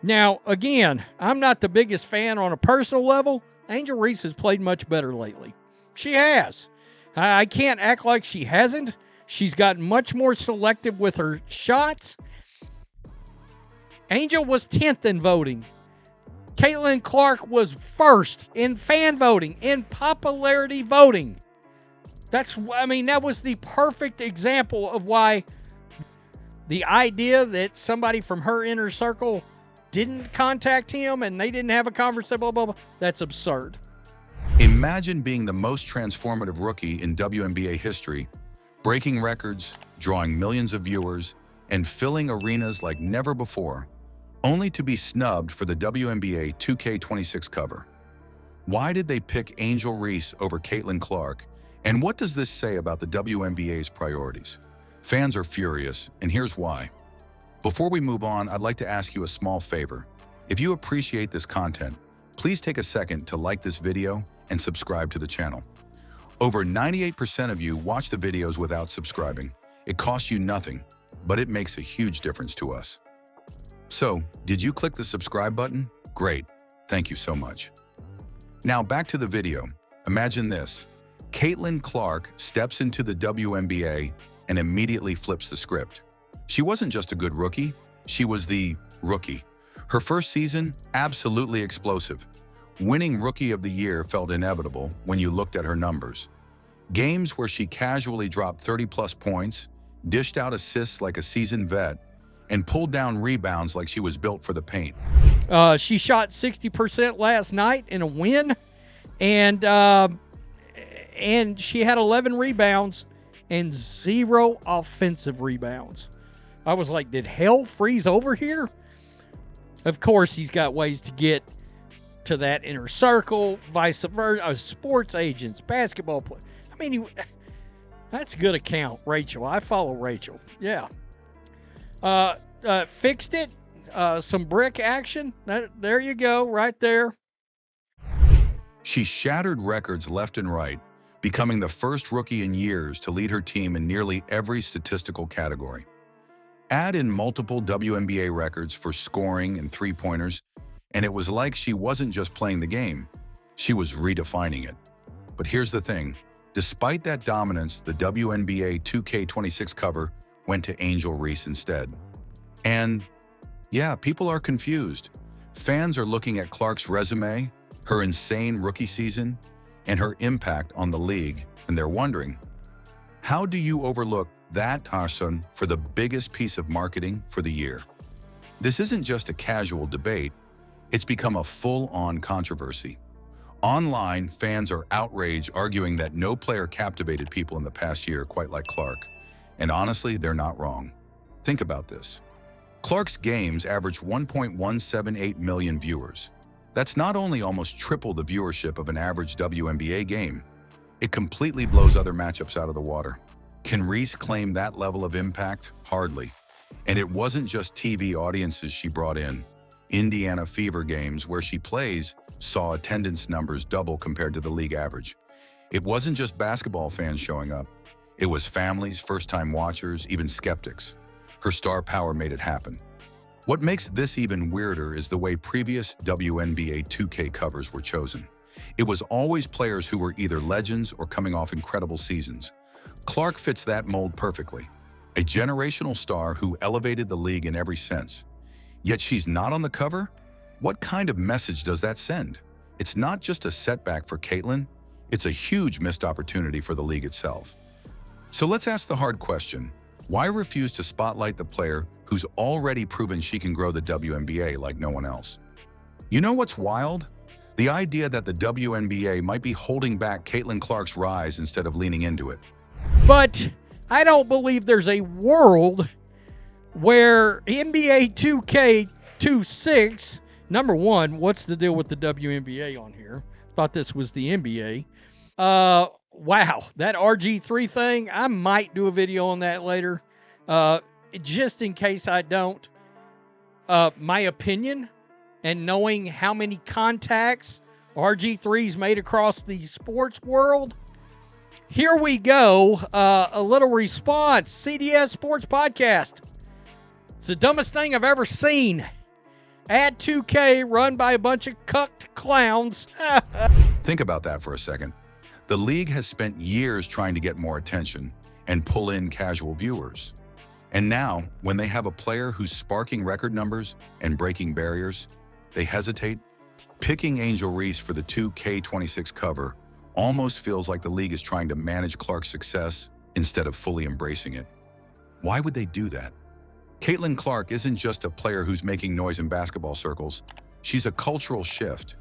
Now, again, I'm not the biggest fan on a personal level. Angel Reese has played much better lately. She has. I can't act like she hasn't. She's gotten much more selective with her shots. Angel was 10th in voting. Caitlin Clark was first in fan voting, in popularity voting. That was the perfect example of why the idea that somebody from her inner circle didn't contact him and they didn't have a conversation, blah, blah, blah, that's absurd. Imagine being the most transformative rookie in WNBA history, breaking records, drawing millions of viewers, and filling arenas like never before, only to be snubbed for the WNBA 2K26 cover. Why did they pick Angel Reese over Caitlin Clark, and what does this say about the WNBA's priorities? Fans are furious, and here's why. Before we move on, I'd like to ask you a small favor. If you appreciate this content, please take a second to like this video and subscribe to the channel. Over 98% of you watch the videos without subscribing. It costs you nothing, but it makes a huge difference to us. So, did you click the subscribe button? Great, thank you so much. Now back to the video. Imagine this. Caitlin Clark steps into the WNBA and immediately flips the script. She wasn't just a good rookie, she was the rookie. Her first season, absolutely explosive. Winning Rookie of the Year felt inevitable when you looked at her numbers. Games where she casually dropped 30-plus points, dished out assists like a seasoned vet, and pulled down rebounds like she was built for the paint. She shot 60% last night in a win, and she had 11 rebounds and 0 offensive rebounds. I was like, did hell freeze over here? Of course, he's got ways to get to that inner circle, vice versa, sports agents, basketball players. That's a good account, Rachel. I follow Rachel. Yeah. Fixed it. Some brick action. There you go, right there. She shattered records left and right, becoming the first rookie in years to lead her team in nearly every statistical category. Add in multiple WNBA records for scoring and three-pointers, and it was like she wasn't just playing the game, she was redefining it. But here's the thing, despite that dominance, the WNBA 2K26 cover went to Angel Reese instead. And yeah, people are confused. Fans are looking at Clark's resume, her insane rookie season, and her impact on the league, and they're wondering, how do you overlook that person for the biggest piece of marketing for the year? This isn't just a casual debate, it's become a full-on controversy. Online, fans are outraged, arguing that no player captivated people in the past year quite like Clark. And honestly, they're not wrong. Think about this. Clark's games average 1.178 million viewers. That's not only almost triple the viewership of an average WNBA game, it completely blows other matchups out of the water. Can Reese claim that level of impact? Hardly. And it wasn't just TV audiences she brought in. Indiana Fever games where she plays saw attendance numbers double compared to the league average. It wasn't just basketball fans showing up. It was families, first-time watchers, even skeptics. Her star power made it happen. What makes this even weirder is the way previous WNBA 2K covers were chosen. It was always players who were either legends or coming off incredible seasons. Clark fits that mold perfectly. A generational star who elevated the league in every sense. Yet she's not on the cover? What kind of message does that send? It's not just a setback for Caitlin, it's a huge missed opportunity for the league itself. So let's ask the hard question. Why refuse to spotlight the player who's already proven she can grow the WNBA like no one else? You know what's wild? The idea that the WNBA might be holding back Caitlin Clark's rise instead of leaning into it. But I don't believe there's a world where NBA 2K26, number one, what's the deal with the WNBA on here? Thought this was the NBA. Wow, that RG3 thing, I might do a video on that later. Just in case I don't. My opinion, and knowing how many contacts RG3's made across the sports world, here we go. A little response. CDS Sports Podcast. It's the dumbest thing I've ever seen. Add 2K, run by a bunch of cucked clowns. Think about that for a second. The league has spent years trying to get more attention and pull in casual viewers. And now, when they have a player who's sparking record numbers and breaking barriers, they hesitate. Picking Angel Reese for the 2K26 cover almost feels like the league is trying to manage Clark's success instead of fully embracing it. Why would they do that? Caitlin Clark isn't just a player who's making noise in basketball circles. She's a cultural shift.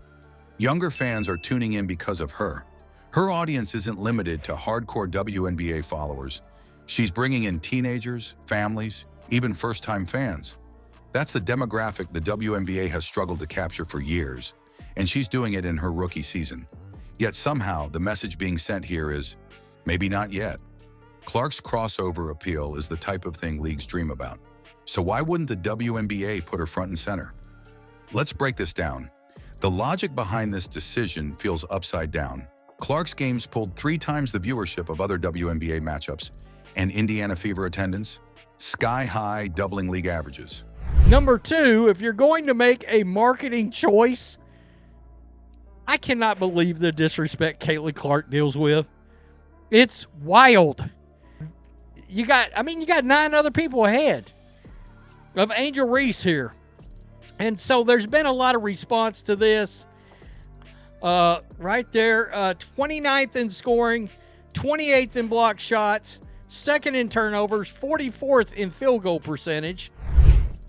Younger fans are tuning in because of her. Her audience isn't limited to hardcore WNBA followers. She's bringing in teenagers, families, even first-time fans. That's the demographic the WNBA has struggled to capture for years, and she's doing it in her rookie season. Yet somehow, the message being sent here is, maybe not yet. Clark's crossover appeal is the type of thing leagues dream about. So why wouldn't the WNBA put her front and center? Let's break this down. The logic behind this decision feels upside down. Clark's games pulled 3 times the viewership of other WNBA matchups, and Indiana Fever attendance, sky high, doubling league averages. Number 2, if you're going to make a marketing choice, I cannot believe the disrespect Caitlin Clark deals with. It's wild. You got 9 other people ahead of Angel Reese here. And so there's been a lot of response to this. Right there, 29th in scoring, 28th in block shots, 2nd in turnovers, 44th in field goal percentage.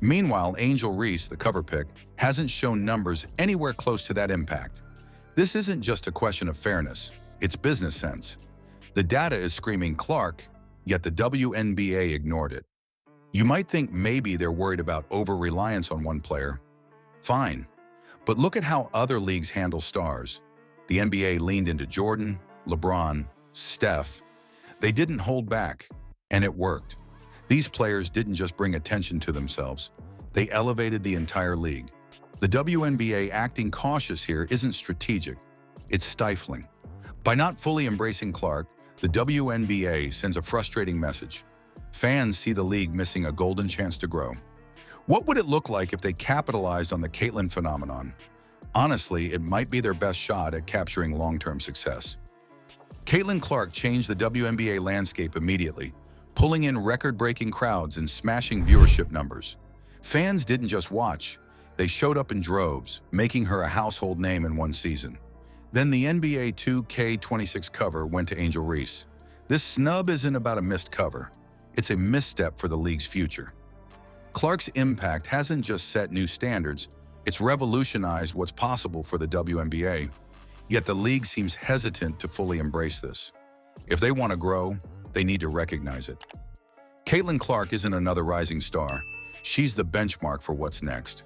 Meanwhile, Angel Reese, the cover pick, hasn't shown numbers anywhere close to that impact. This isn't just a question of fairness, it's business sense. The data is screaming Clark, yet the WNBA ignored it. You might think maybe they're worried about over-reliance on one player. Fine. But look at how other leagues handle stars. The NBA leaned into Jordan, LeBron, Steph. They didn't hold back, and it worked. These players didn't just bring attention to themselves. They elevated the entire league. The WNBA acting cautious here isn't strategic. It's stifling. By not fully embracing Clark, the WNBA sends a frustrating message. Fans see the league missing a golden chance to grow. What would it look like if they capitalized on the Caitlin phenomenon? Honestly, it might be their best shot at capturing long-term success. Caitlin Clark changed the WNBA landscape immediately, pulling in record-breaking crowds and smashing viewership numbers. Fans didn't just watch, they showed up in droves, making her a household name in one season. Then the NBA 2K26 cover went to Angel Reese. This snub isn't about a missed cover. It's a misstep for the league's future. Clark's impact hasn't just set new standards, it's revolutionized what's possible for the WNBA. Yet the league seems hesitant to fully embrace this. If they want to grow, they need to recognize it. Caitlin Clark isn't another rising star. She's the benchmark for what's next.